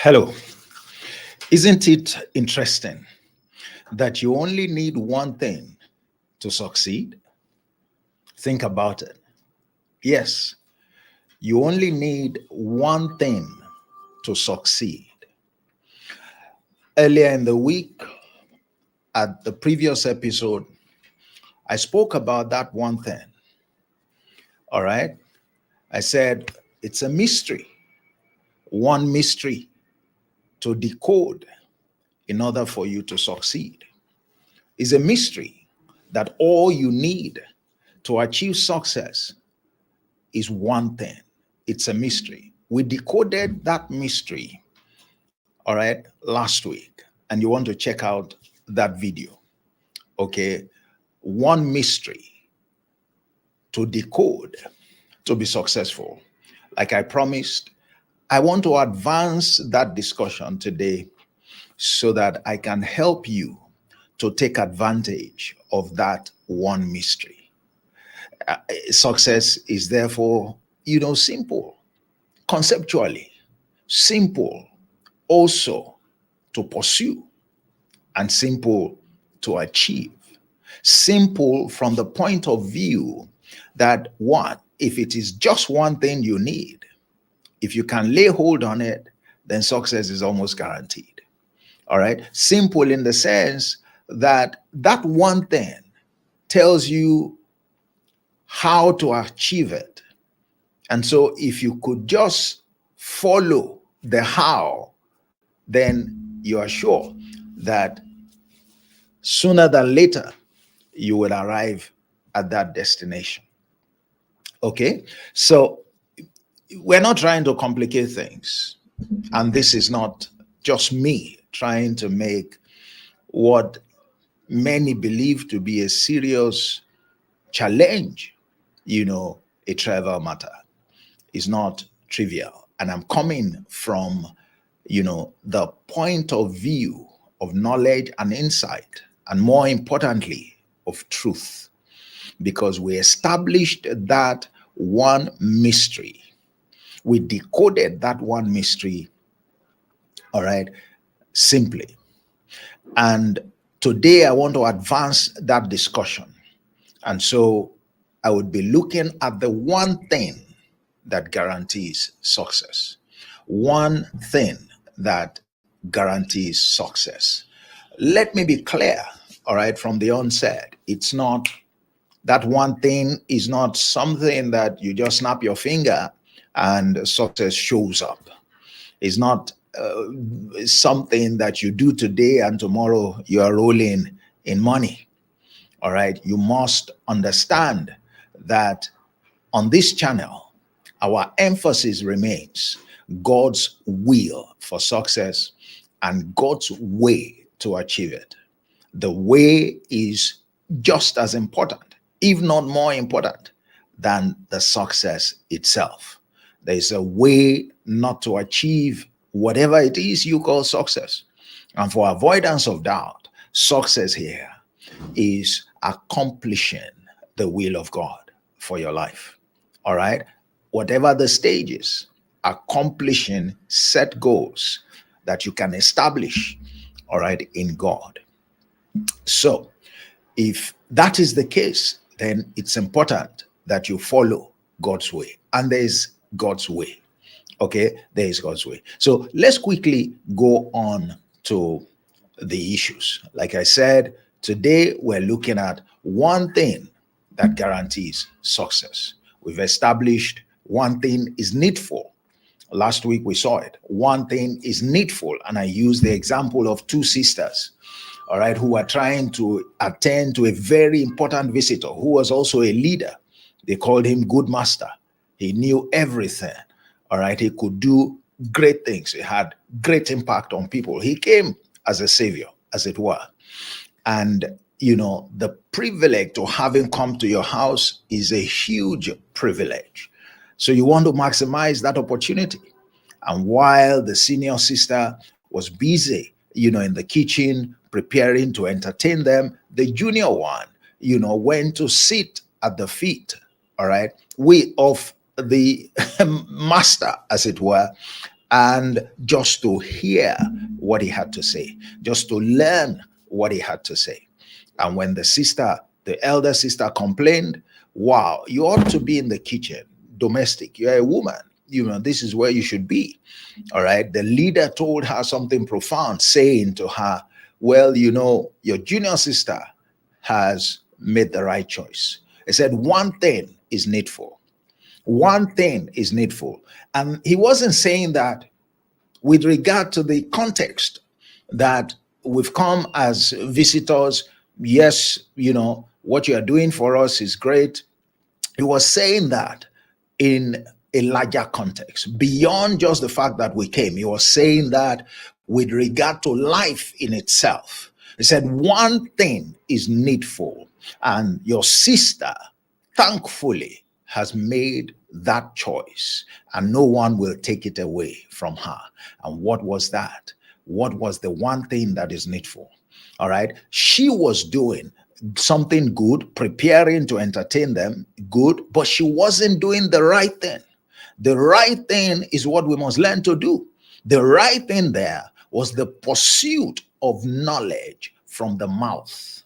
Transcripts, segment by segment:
Hello. Isn't it interesting that you only need one thing to succeed? Think about it. Yes, you only need one thing to succeed. Earlier in the week, at the previous episode, I spoke about that one thing. All right. I said it's a mystery, one mystery to decode in order for you to succeed. It's a mystery that all you need to achieve success is one thing. It's a mystery. We decoded that mystery, all right, last week, and you want to check out that video. Okay. One mystery to decode to be successful. Like I promised, I want to advance that discussion today so that I can help you to take advantage of that one mystery. Success is therefore, simple, conceptually, simple also to pursue, and simple to achieve. Simple from the point of view that what, if it is just one thing you need, if you can lay hold on it, then success is almost guaranteed. All right. Simple in the sense that that one thing tells you how to achieve it. And so if you could just follow the how, then you are sure that sooner than later you will arrive at that destination. Okay. So we're not trying to complicate things. And this is not just me trying to make what many believe to be a serious challenge, a trivial matter. It's not trivial. And I'm coming from, the point of view of knowledge and insight, and more importantly, of truth, because we established that one mystery. We decoded that one mystery, all right, simply. And today I want to advance that discussion. And so I would be looking at the one thing that guarantees success. One thing that guarantees success. Let me be clear, all right, from the onset. It's not, that one thing is not something that you just snap your finger and success shows up. It's not something that you do today and tomorrow you are rolling in money. All right. You must understand that on this channel, our emphasis remains God's will for success and God's way to achieve it. The way is just as important, if not more important, than the success itself. There's a way not to achieve whatever it is you call success. And for avoidance of doubt, success here is accomplishing the will of God for your life. All right. Whatever the stages, accomplishing set goals that you can establish, all right, in God. So if that is the case, then it's important that you follow God's way. And there is God's way. Okay, there is God's way. So let's quickly go on to the issues. Like I said, today we're looking at one thing that guarantees success. We've established one thing is needful. Last week we saw it. One thing is needful. And I used the example of two sisters, all right, who were trying to attend to a very important visitor who was also a leader. They called him Good Master. He knew everything. All right. He could do great things. He had great impact on people. He came as a savior, as it were. And, the privilege to have him come to your house is a huge privilege. So you want to maximize that opportunity. And while the senior sister was busy, in the kitchen, preparing to entertain them, the junior one, went to sit at the feet, all right, of the master, as it were, and just to hear what he had to say, just to learn what he had to say. And when the elder sister complained, wow, you ought to be in the kitchen, domestic. You're a woman. This is where you should be. All right. The leader told her something profound, saying to her, well, your junior sister has made the right choice. He said, one thing is needful. One thing is needful. And he wasn't saying that with regard to the context that we've come as visitors. Yes, what you are doing for us is great. He was saying that in a larger context, beyond just the fact that we came. He was saying that with regard to life in itself. He said, one thing is needful, and your sister, thankfully, has made that choice, and no one will take it away from her. And what was that? What was the one thing that is needful? All right. She was doing something good, preparing to entertain them, good, but she wasn't doing the right thing. The right thing is what we must learn to do. The right thing there was the pursuit of knowledge from the mouth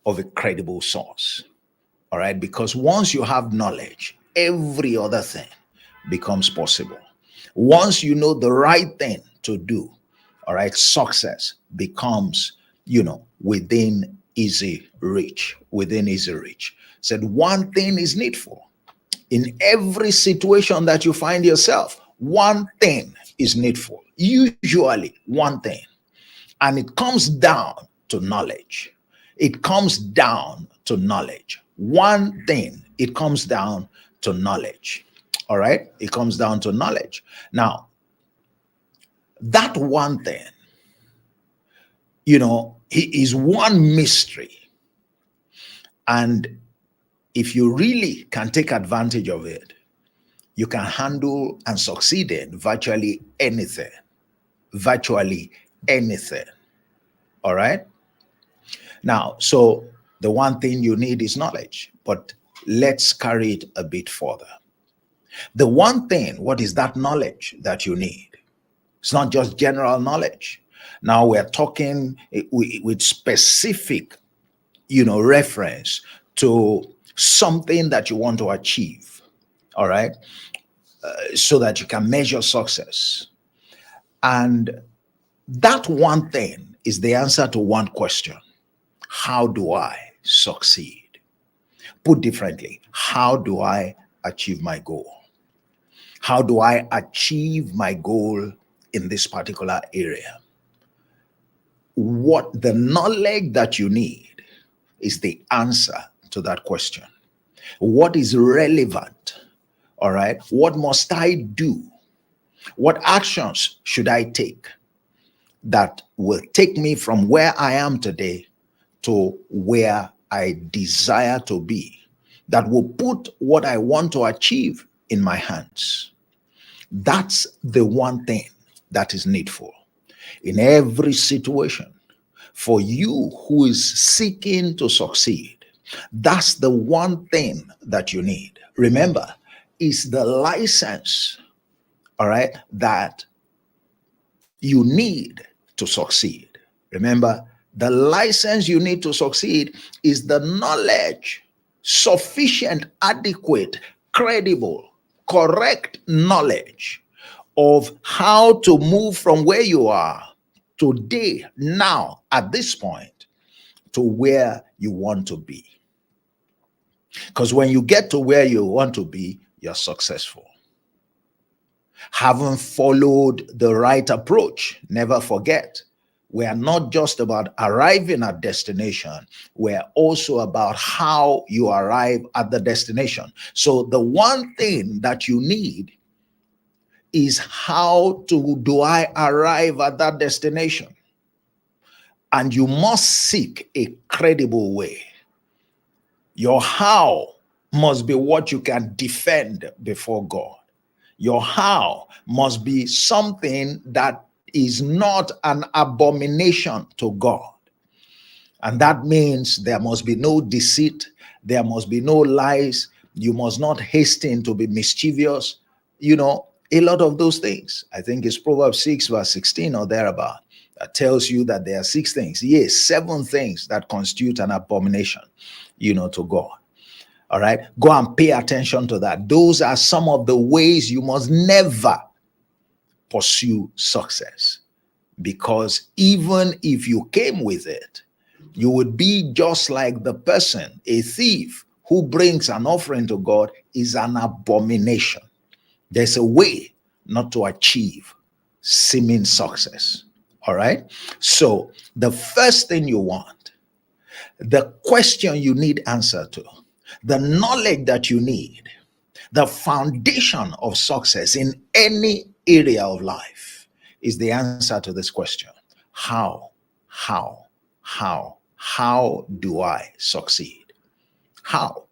of a credible source. All right, because once you have knowledge, every other thing becomes possible. Once you know the right thing to do, all right, success becomes, within easy reach. Said one thing is needful. In every situation that you find yourself, one thing is needful. Usually one thing. And it comes down to knowledge. It comes down to knowledge. One thing, it comes down to knowledge. All right? It comes down to knowledge. Now, that one thing, is one mystery. And if you really can take advantage of it, you can handle and succeed in virtually anything. Virtually anything. All right? Now, so the one thing you need is knowledge, but let's carry it a bit further. The one thing, what is that knowledge that you need? It's not just general knowledge. Now we're talking with specific, reference to something that you want to achieve, all right? So that you can measure success. And that one thing is the answer to one question. How do I succeed? Put differently, how do I achieve my goal? How do I achieve my goal in this particular area? What the knowledge that you need is the answer to that question. What is relevant? All right. What must I do? What actions should I take that will take me from where I am today to where I desire to be, that will put what I want to achieve in my hands? That's the one thing that is needful in every situation for you who is seeking to succeed. That's the one thing that you need. Remember, it's the license, all right, that you need to succeed. Remember, the license you need to succeed is the knowledge, sufficient, adequate, credible, correct knowledge of how to move from where you are today, now, at this point, to where you want to be. Because when you get to where you want to be, you're successful. Having followed the right approach, never forget, we are not just about arriving at destination, we're also about how you arrive at the destination. So the one thing that you need is how do I arrive at that destination? And you must seek a credible way. Your how must be what you can defend before God. Your how must be something that is not an abomination to God. And that means there must be no deceit. There must be no lies. You must not hasten to be mischievous. A lot of those things. I think it's Proverbs 6 verse 16 or thereabout that tells you that there are 6 things. Yes, 7 things that constitute an abomination, to God. All right. Go and pay attention to that. Those are some of the ways you must never pursue success. Because even if you came with it, you would be just like the person, a thief who brings an offering to God is an abomination. There's a way not to achieve seeming success. All right. So the first thing you want, the question you need answer to, the knowledge that you need, the foundation of success in any area of life is the answer to this question. How do I succeed? How?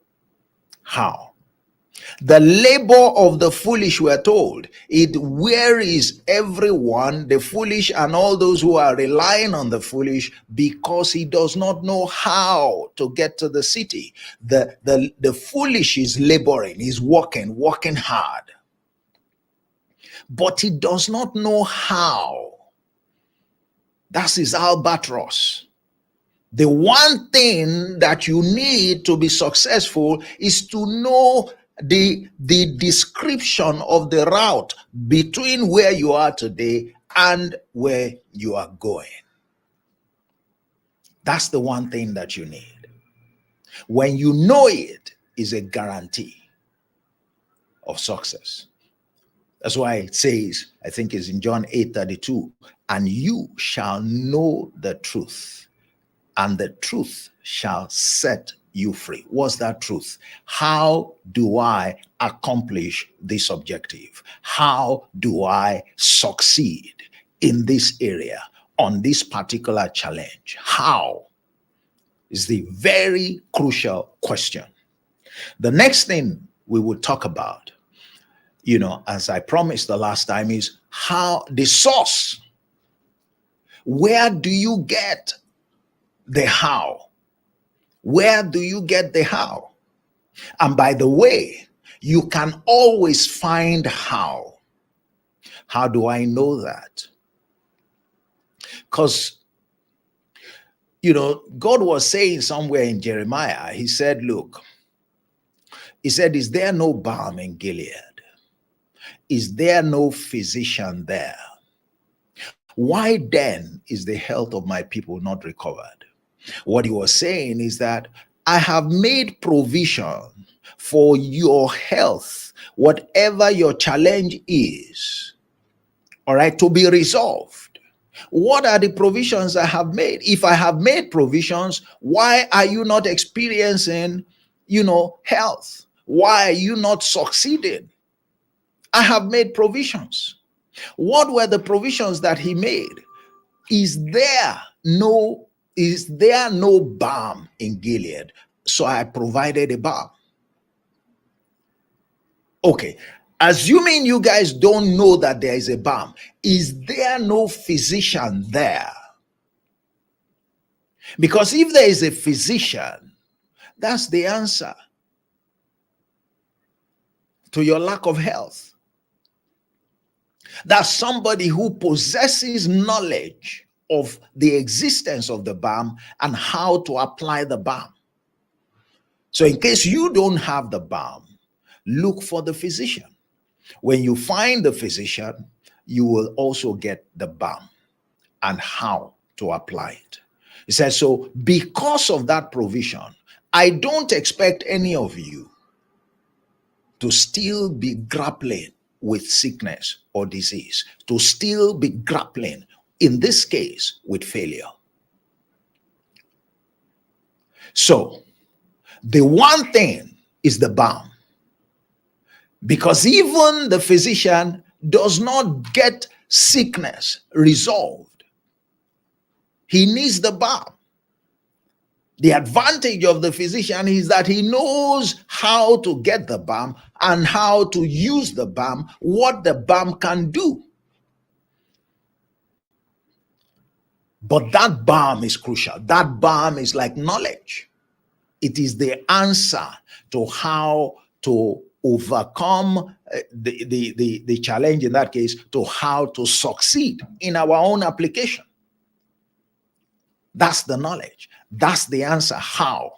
The labor of the foolish, we're told, it wearies everyone, the foolish and all those who are relying on the foolish, because he does not know how to get to the city. The foolish is laboring, he's working hard, but he does not know how. That's his albatross. The one thing that you need to be successful is to know the description of the route between where you are today and where you are going. That's the one thing that you need. When you know it, is a guarantee of success. That's why it says, I think it's in John 8:32, and you shall know the truth, and the truth shall set you free. What's that truth? How do I accomplish this objective? How do I succeed in this area, on this particular challenge? How is the very crucial question. The next thing we will talk about, as I promised the last time, is how the source. Where do you get the how? Where do you get the how? And by the way, you can always find how. How do I know that? Because, God was saying somewhere in Jeremiah, he said, look, he said, is there no balm in Gilead? Is there no physician there? Why then is the health of my people not recovered? What he was saying is that I have made provision for your health, whatever your challenge is, all right, to be resolved. What are the provisions I have made? If I have made provisions, why are you not experiencing, health? Why are you not succeeding? I have made provisions. What were the provisions that he made? Is there no balm in Gilead? So I provided a balm. Okay, assuming you guys don't know that there is a balm, is there no physician there? Because if there is a physician, that's the answer to your lack of health. That's somebody who possesses knowledge of the existence of the balm and how to apply the balm. So in case you don't have the balm, look for the physician. When you find the physician, you will also get the balm and how to apply it. It says, so because of that provision, I don't expect any of you to still be grappling with sickness or disease, to still be grappling, in this case, with failure. So the one thing is the balm, because even the physician does not get sickness resolved. He needs the balm. The advantage of the physician is that he knows how to get the balm and how to use the balm, what the balm can do. But that balm is crucial. That balm is like knowledge. It is the answer to how to overcome the challenge in that case to how to succeed in our own application. That's the knowledge. That's the answer. How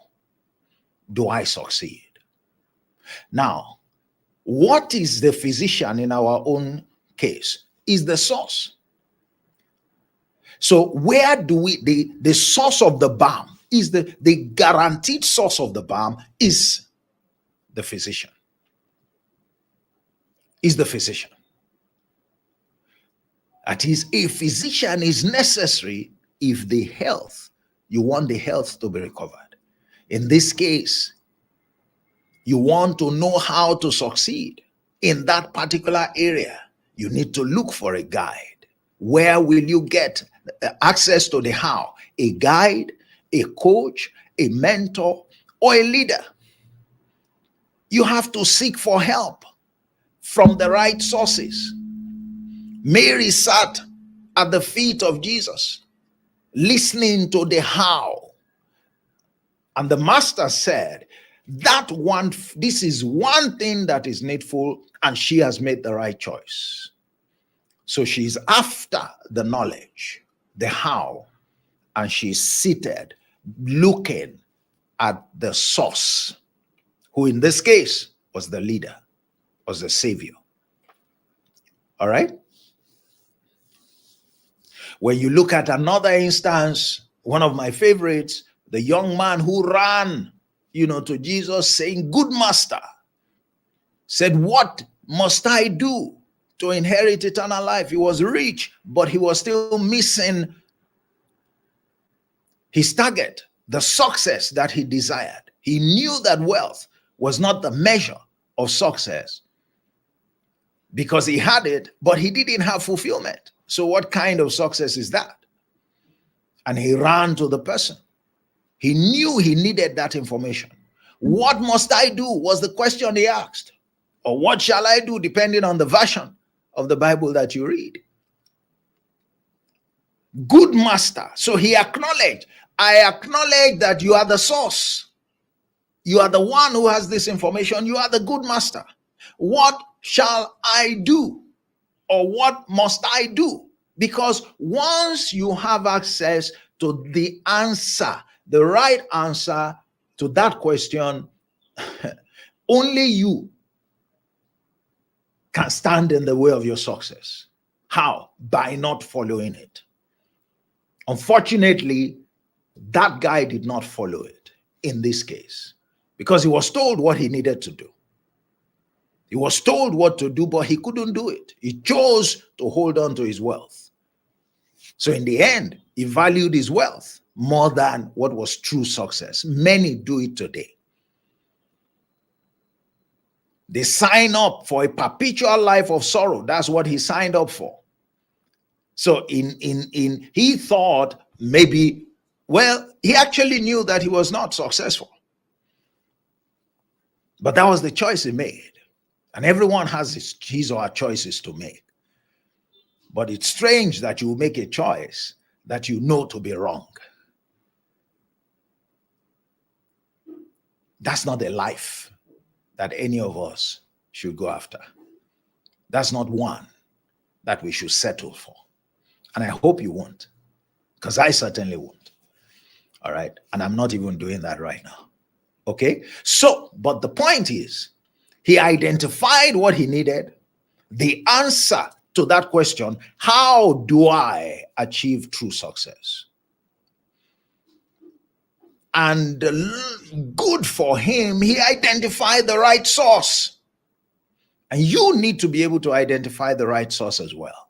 do I succeed? Now, what is the physician in our own case? Is the source. So where do we, the source of the balm is the guaranteed source of the balm is the physician. Is the physician. That is, a physician is necessary if you want the health to be recovered. In this case, you want to know how to succeed in that particular area. You need to look for a guide. Where will you get access to the how? A guide, a coach, a mentor, or a leader. You have to seek for help from the right sources. Mary sat at the feet of Jesus, listening to the how. And the master said, this is one thing that is needful, and she has made the right choice. So she's after the knowledge, the how, and she's seated looking at the source, who in this case was the leader, was the savior. All right? When you look at another instance, one of my favorites, the young man who ran, to Jesus saying, "Good master," said, "What must I do to inherit eternal life?" He was rich, but he was still missing his target, the success that he desired. He knew that wealth was not the measure of success because he had it, but he didn't have fulfillment. So what kind of success is that? And he ran to the person. He knew he needed that information. What must I do was the question he asked. Or what shall I do, depending on the version of the Bible that you read. Good master. So he acknowledged, I acknowledge that you are the source. You are the one who has this information. You are the good master. What shall I do? Or what must I do? Because once you have access to the answer, the right answer to that question, only you can stand in the way of your success. How? By not following it. Unfortunately, that guy did not follow it in this case because he was told what he needed to do. He was told what to do, but he couldn't do it. He chose to hold on to his wealth. So in the end, he valued his wealth more than what was true success. Many do it today. They sign up for a perpetual life of sorrow. That's what he signed up for. So he thought maybe, he actually knew that he was not successful. But that was the choice he made. And everyone has his or her choices to make. But it's strange that you make a choice that you know to be wrong. That's not a life that any of us should go after. That's not one that we should settle for. And I hope you won't, because I certainly won't. All right. And I'm not even doing that right now. Okay. So, but the point is, he identified what he needed, the answer to that question, how do I achieve true success? And good for him, he identified the right source. And you need to be able to identify the right source as well.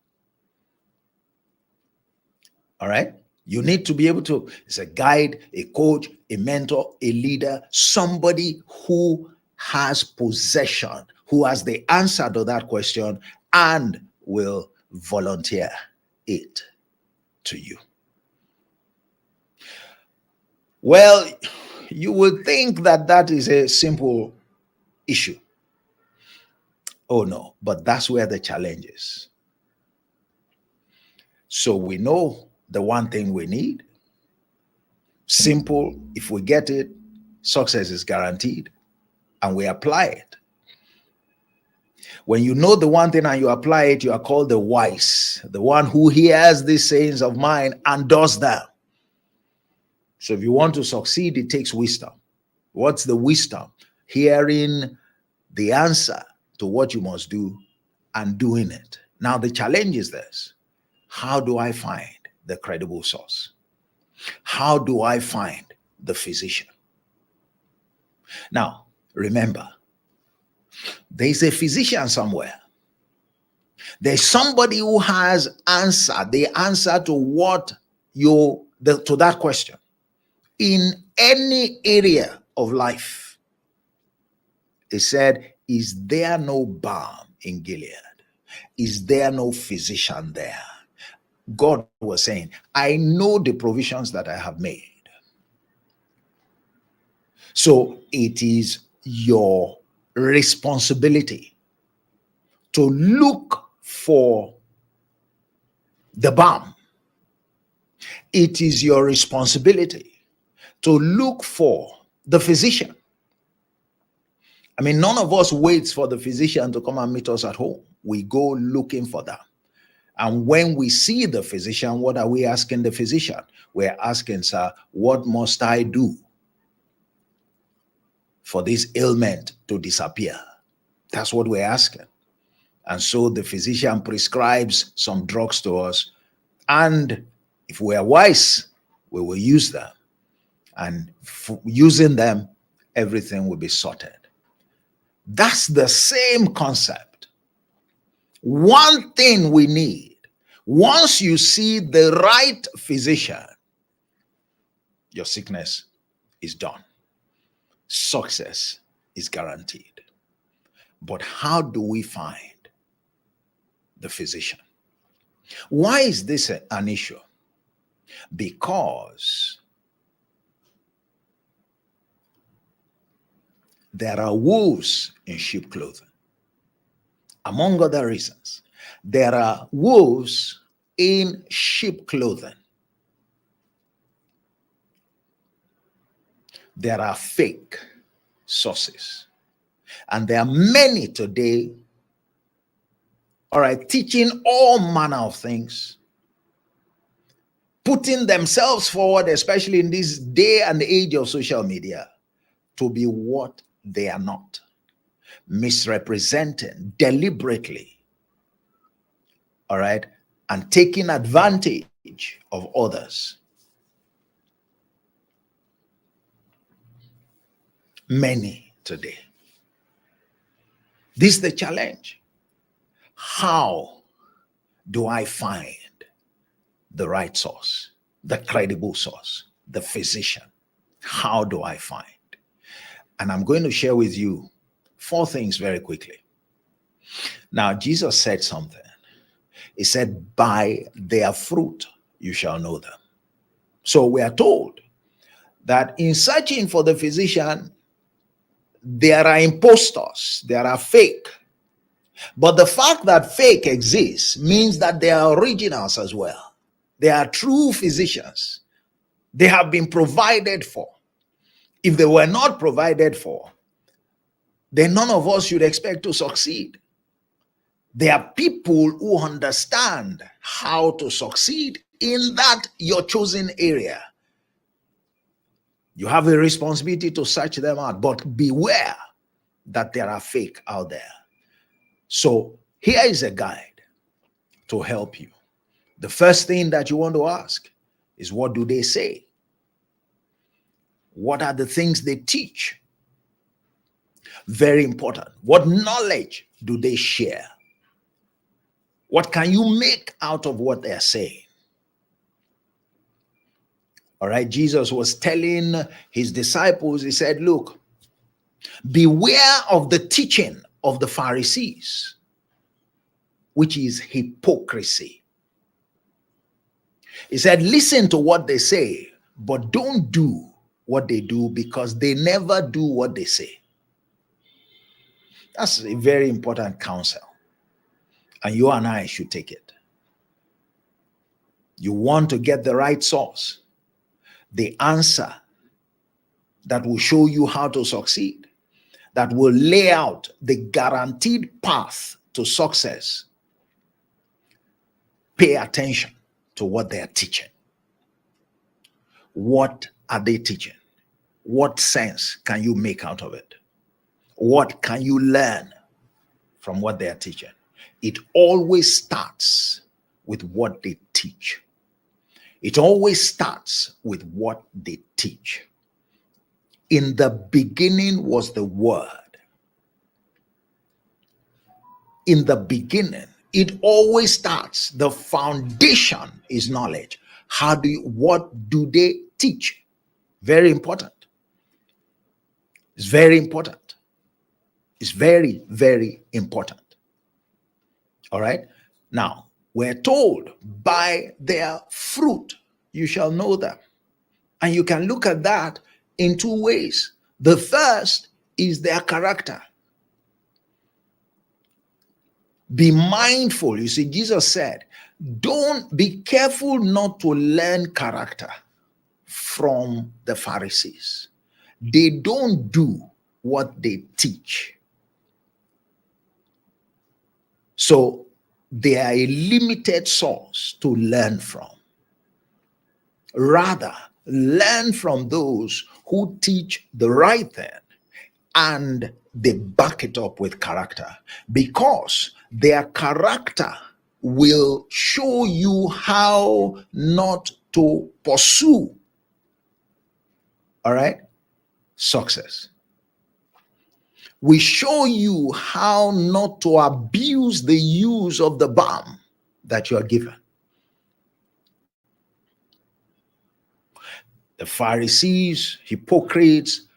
All right? You need to be able to, it's a guide, a coach, a mentor, a leader, somebody who has possession, who has the answer to that question and will volunteer it to you. Well, you would think that that is a simple issue. Oh no, but that's where the challenge is. So we know the one thing we need. Simple, if we get it, success is guaranteed, and we apply it. When you know the one thing and you apply it, you are called the wise, the one who hears these sayings of mine and does them. So if you want to succeed, it takes wisdom. What's the wisdom? Hearing the answer to what you must do and doing it. Now, the challenge is this: how do I find the credible source? How do I find the physician? Now, remember, there's a physician somewhere. There's somebody who has the answer to to that question in any area of life. It said, is there no balm in Gilead? Is there no physician there? God was saying, I know the provisions that I have made. So it is your responsibility to look for the balm. It is your responsibility to look for the physician. I mean, none of us waits for the physician to come and meet us at home. We go looking for them. And when we see the physician, what are we asking the physician? We're asking, sir, what must I do for this ailment to disappear? That's what we're asking. And so the physician prescribes some drugs to us. And if we are wise, we will use them. And using them, everything will be sorted. That's the same concept. One thing we need, once you see the right physician, your sickness is done. Success is guaranteed. But how do we find the physician? Why is this an issue? Because there are wolves in sheep clothing. Among other reasons, there are wolves in sheep clothing. There are fake sources. And there are many today, all right, teaching all manner of things, putting themselves forward, especially in this day and age of social media, to be what they are not, misrepresenting deliberately, all right, and taking advantage of others. Many today. This is the challenge. How do I find the right source, the credible source, the physician? How do I find? And I'm going to share with you 4 things very quickly. Now, Jesus said something. He said, by their fruit you shall know them. So we are told that in searching for the physician, there are impostors, there are fake. But the fact that fake exists means that they are originals as well. They are true physicians. They have been provided for. If they were not provided for, then none of us should expect to succeed. There are people who understand how to succeed in that your chosen area. You have a responsibility to search them out, but beware that there are fake out there. So here is a guide to help you. The first thing that you want to ask is, what do they say? What are the things they teach? Very important. What knowledge do they share? What can you make out of what they're saying? All right, Jesus was telling his disciples, he said, look, beware of the teaching of the Pharisees, which is hypocrisy. He said, listen to what they say, but don't do what they do, because they never do what they say. That's a very important counsel. And you and I should take it. You want to get the right source, the answer that will show you how to succeed. that will lay out the guaranteed path to success, pay attention to what they are teaching. What are they teaching? What sense can you make out of it? What can you learn from what they are teaching? It always starts with what they teach. It always starts with what they teach. In the beginning was the Word. In the beginning, it always starts. The foundation is knowledge. What do they teach? Very important. It's very important. It's very, very important. All right. Now, we're told by their fruit you shall know them. And you can look at that in two ways. The first is their character. Be mindful. You see, Jesus said, don't be careful not to learn character from the Pharisees. They don't do what they teach. So they are a limited source to learn from. Rather, learn from those who teach the right thing and they back it up with character, because their character will show you how not to pursue, all right, success. We show you how not to abuse the use of the balm that you are given. The Pharisees, hypocrites,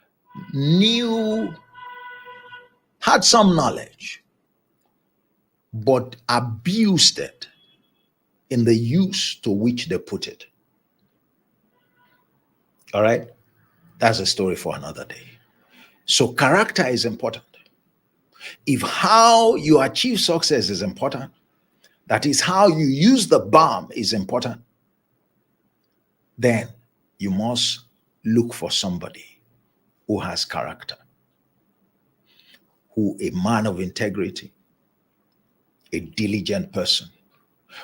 had some knowledge, but abused it in the use to which they put it. All right? That's a story for another day. So character is important. If how you achieve success is important, that is how you use the balm is important, then you must look for somebody who has character, who a man of integrity, a diligent person,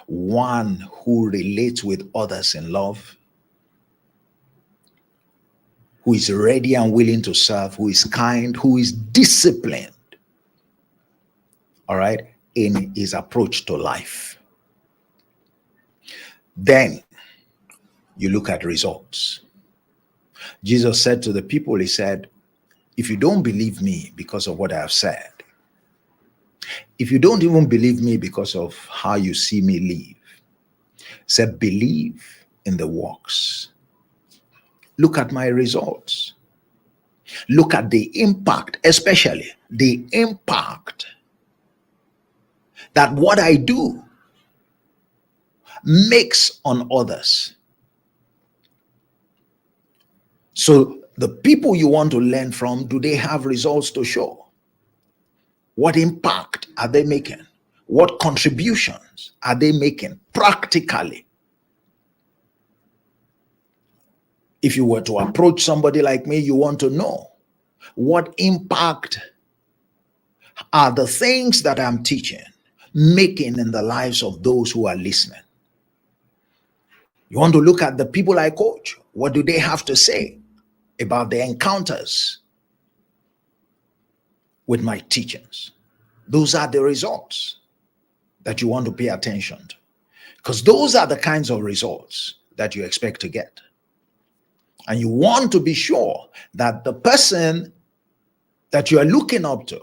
one who relates with others in love, who is ready and willing to serve, who is kind, who is disciplined, all right, in his approach to life. Then you look at results. Jesus said to the people, he said, if you don't believe me because of what I have said, if you don't even believe me because of how you see me live, said, believe in the works. Look at my results. Look at the impact, especially the impact that what I do makes on others. So the people you want to learn from, do they have results to show? What impact are they making? What contributions are they making practically? If you were to approach somebody like me, you want to know what impact are the things that I'm teaching making in the lives of those who are listening. You want to look at the people I coach. What do they have to say about their encounters with my teachings? Those are the results that you want to pay attention to, because those are the kinds of results that you expect to get. And you want to be sure that the person that you are looking up to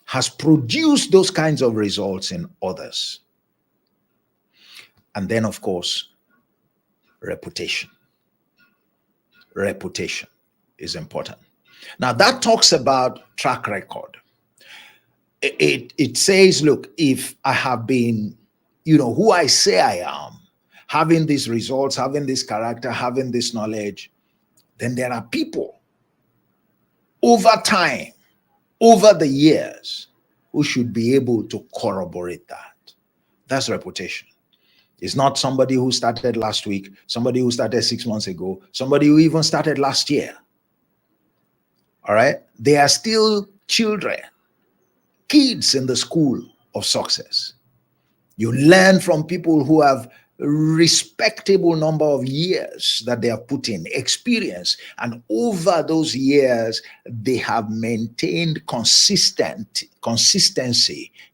has produced those kinds of results in others. And then, of course, reputation. Reputation is important. Now, that talks about track record. It says, look, if I have been, who I say I am, having these results, having this character, having this knowledge, then there are people over time, over the years, who should be able to corroborate that. That's reputation. It's not somebody who started last week, somebody who started 6 months ago, somebody who even started last year. All right. They are still children, kids in the school of success. You learn from people who have respectable number of years that they have put in experience, and over those years they have maintained consistency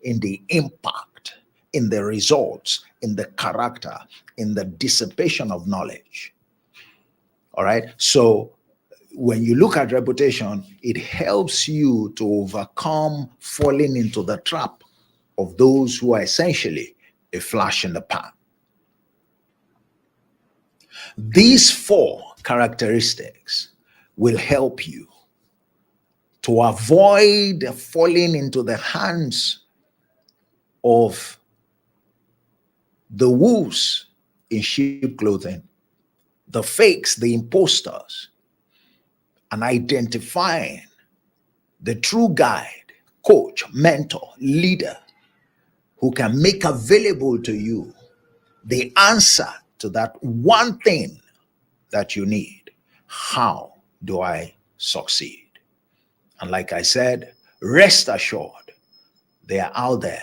in the impact, in the results, in the character, in the dissipation of knowledge. All right. So when you look at reputation, it helps you to overcome falling into the trap of those who are essentially a flash in the pan. These four characteristics will help you to avoid falling into the hands of the wolves in sheep clothing, the fakes, the imposters, and identifying the true guide, coach, mentor, leader who can make available to you the answer to that one thing that you need. How do I succeed? And like I said, rest assured, they are out there,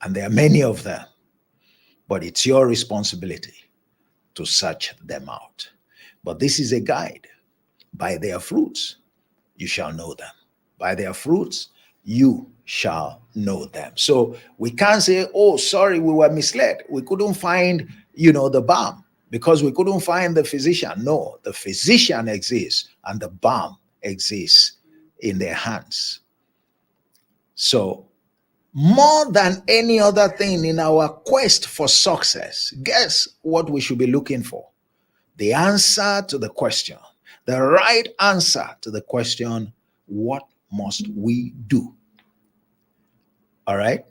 and there are many of them, but it's your responsibility to search them out. But this is a guide. By their fruits, you shall know them. By their fruits, you shall know them. So we can't say, oh, sorry, we were misled. We couldn't find, the balm because we couldn't find the physician. No, the physician exists and the balm exists in their hands. So more than any other thing in our quest for success, guess what we should be looking for? The answer to the question, the right answer to the question, what must we do? All right?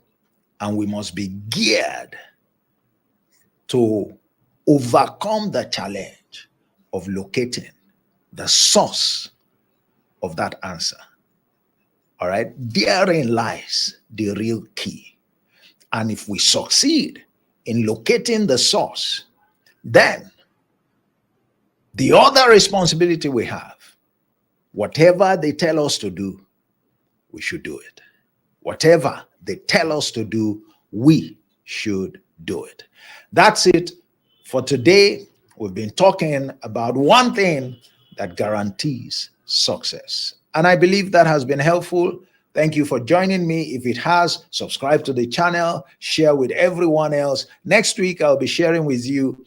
And we must be geared to overcome the challenge of locating the source of that answer. All right? Therein lies the real key. And if we succeed in locating the source, then the other responsibility we have, whatever they tell us to do, we should do it. Whatever they tell us to do, we should do it. That's it for today. We've been talking about one thing that guarantees success. And I believe that has been helpful. Thank you for joining me. If it has, subscribe to the channel, share with everyone else. Next week, I'll be sharing with you,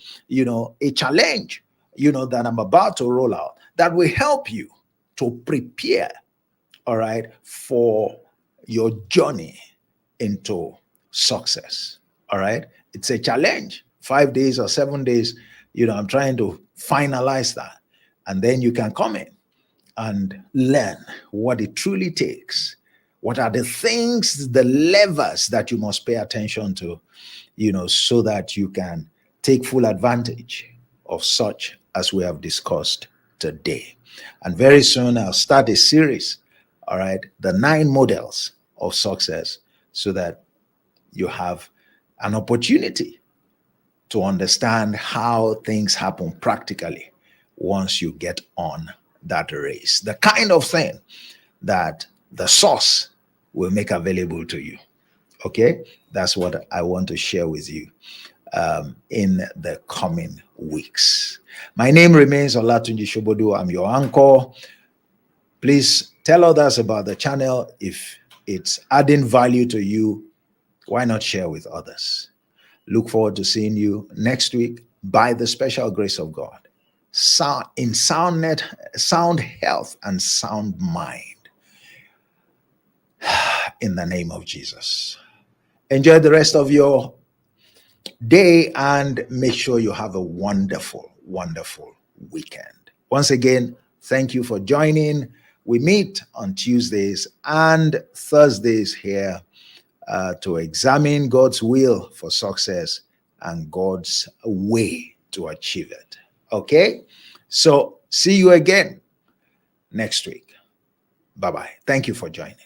a challenge, that I'm about to roll out that will help you to prepare, all right, for your journey into success. All right. It's a challenge, 5 days or 7 days. I'm trying to finalize that. And then you can come in and learn what it truly takes. What are the things, the levers that you must pay attention to, so that you can take full advantage of such as we have discussed today. And very soon I'll start a series, all right, the 9 models of success, so that you have an opportunity to understand how things happen practically once you get on that race. The kind of thing that the source will make available to you. Okay? That's what I want to share with you in the coming weeks. My name remains Olatunji Sobodu. I'm your anchor. Please tell others about the channel. If it's adding value to you, why not share with others? Look forward to seeing you next week by the special grace of God. In sound health and sound mind. In the name of Jesus. Enjoy the rest of your day and make sure you have a wonderful, wonderful weekend. Once again, thank you for joining. We meet on Tuesdays and Thursdays here to examine God's will for success and God's way to achieve it. Okay? So see you again next week. Bye-bye. Thank you for joining.